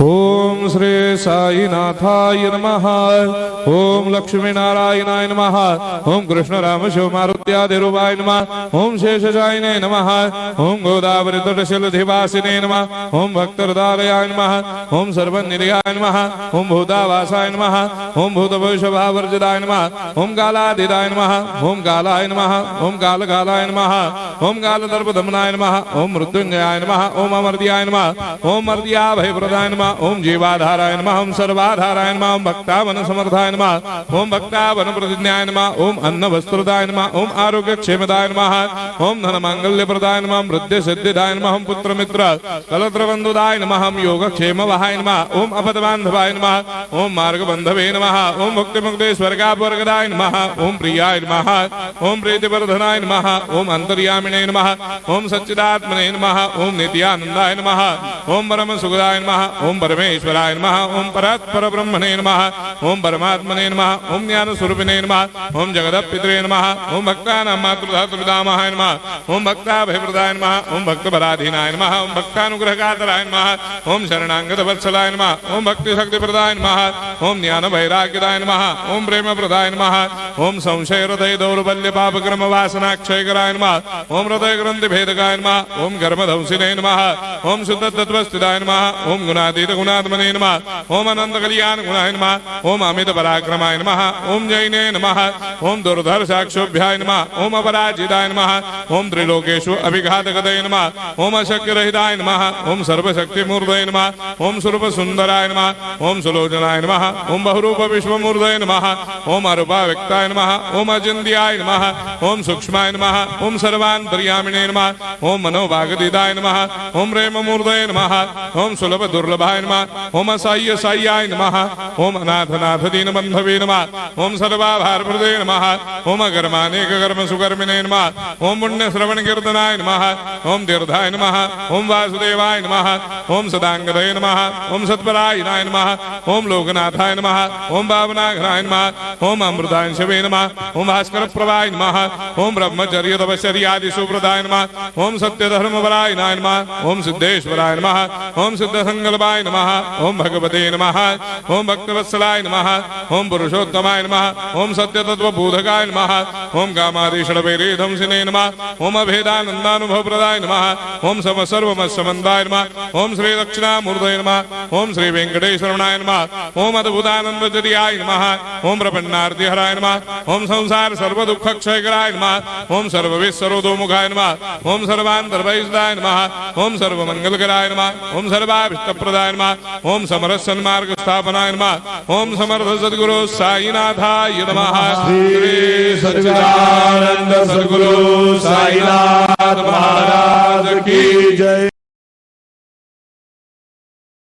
ओम श्री साईनाथाय नमः। ओम लक्ष्मी नारायणाय नमः। ओम कृष्ण राम शिव मारुत्यादिरूपाय नमः। ओम शेषशायिने नमः। ओम गोदावरी तटशिलधिवासिने नमः। ओम भक्तहृदयाय नमः। ओम सर्वनिलयाय नमः। ओम भूतावासाय नमः। ओम भूतभविष्यभावर्जिताय नमः। ओम कालातीताय नमः। ओम कालाय नमः। ओम कालकालाय नमः। ओम कालदर्पदमनाय नमः। ओम मृत्युंजयाय नमः। ओम अमर्त्याय नमः। ओम मर्त्याभयप्रदाय नमः। ओम जीवाधाराय नमः। ओम सर्वाधाराय नमः। ओम भक्तावन समर्थाय नमः। ओम भक्तावन प्रतिज्ञाय नमः। ओम अन्न वस्त्रदाय नमः। ओम आरोग्य क्षेमदाय नमः। ओम धन मांगल्य प्रदाय नमः। वृद्धि सिद्धिदाय नमः। ओम पुत्र मित्र कलत्र बंधुदाय नमः। ओम योग क्षेम वहाय नमः। ओम अपद बांधवाय नमः। ओम मार्ग बंधवे नमः। ओम मुक्ति मुक्ति स्वर्गापवर्गदाय नमः। ओम प्रियाय नमः। ओम प्रीतिवर्धनाय नमः। ओम अंतर्यामिने नमः। ओम सच्चिदात्मने नमः। ओम नित्यानंदाय नमः। ओम परम सुखदाय नमः। ओम परमेश्वराय नमः। ओम परात्पर ब्रह्मणे नमः। ओम परमात्मने नमः। ओम ज्ञान स्वरूपिणे नमः। ओम जगदपितरे नमः। ओम भक्तानां मातृधातुर्पितामहाय नमः। ओम भक्ताभयप्रदाय नमः। ओम भक्तपराधीनाय नमः। ओम भक्तानुग्रहकातराय नमः। ओम शरणागतवत्सलाय नमः। ओम भक्तिशक्तिप्रदाय नमः। ओम ज्ञान वैराग्यदाय नमः। ओम प्रेमप्रदाय नमः। ओम संशय हृदय दौर्बल्य पापक्रम वासनाक्षयकराय नमः। ओम हृदय ग्रंथि भेदकाय नमः। ओम कर्मधंसिने नमः। ओम शुद्ध तत्वस्थिताय नमः। ओम गुणातीत गुणात्मने नमः। ओम अनंत कल्याण गुणाय नमः। ओम अमित पराक्रमाय नमः। ओम जैने नमः। ओम दुर्धर्षाक्षोभ्याय नमः। ओम अपराजिताय नमः। ओम त्रिलोकेषु अभिघातगतये नमः। ओम अशक्यरहिताय नमः। ओम सर्वशक्तिमूर्तये नमः। ओम स्वरूप सुंदराय नमः। ओम सुलोचनाय नमः। ओम बहुरूप विश्वमूर्तये नमः। ओम अरूपाव्यक्ताय नमः। ओम अचिन्त्याय नमः। ओम सूक्ष्माय नमः। ओम सर्वान्तर्यामिने नमः। ओम मनोभागतीताय नमः। ओम प्रेममूर्तये नमः। ओम सुलभ दुर्लभाय नमः। ओम असाह्य साह्याय नमः। ओम अनाथनाथ दीनबन्धवे नमः। ओम सर्वाभारप्रदे नमः। ओम अकर्मानेक कर्म सुकर्मिणे नमः। ओम पुण्य श्रवण कीर्तनाय नमः। ओम तीर्थाय नमः। ओम वासुदेवाय नमः। ओम सदांगदये नमः। ओम सत्परायणाय नमः। ओम लोकनाथाय नमः। ओम भावनाघनाय नमः। ओम अमृतांशवे नमः। ओम भास्कर प्रभाय नमः। ओम ब्रह्मचर्य तपश्चर्यादि सुप्रदाय नमः। ओम सत्यधर्मपरायणाय नमः। ओम सिद्धेश्वराय नमः। ओम सिद्ध संकल्पाय नमः। ओम भगवते नमः। ओम भक्तवत्सलाय नमः। ओम पुरुषोत्तमाय नमः। ओम सत्यतत्त्वबोधकाय नमः। ओम कामादिषडवैरेधंसिने नमः। ओम अभेदानन्दानुभवप्रदाय नमः। ओम सर्वमस्समन्दाय नमः। ओम श्री दक्षिणामूर्तये नमः। ओम श्री वेंकटेश्वरनाय नमः। ओम अद्भुतानन्दचर्याय नमः। ओम प्रपन्नार्तिहराय नमः। ओम संसार सर्वदुःखक्षयकराय नमः। ओम सर्वविश्वरोधोमुखाय नमः। ओम सर्वान्तर्बहिष्ठाय नमः। ओम सर्वमङ्गलकराय नमः। ओम सर्वाभीष्टप्रदाय नमः। ओम समरस सन्मार्ग स्थापनाय नमः। ओम समर्थ सद्गुरु साईनाथाय नमः। श्री सच्चिदानंद सद्गुरु साईनाथ महाराज की जय।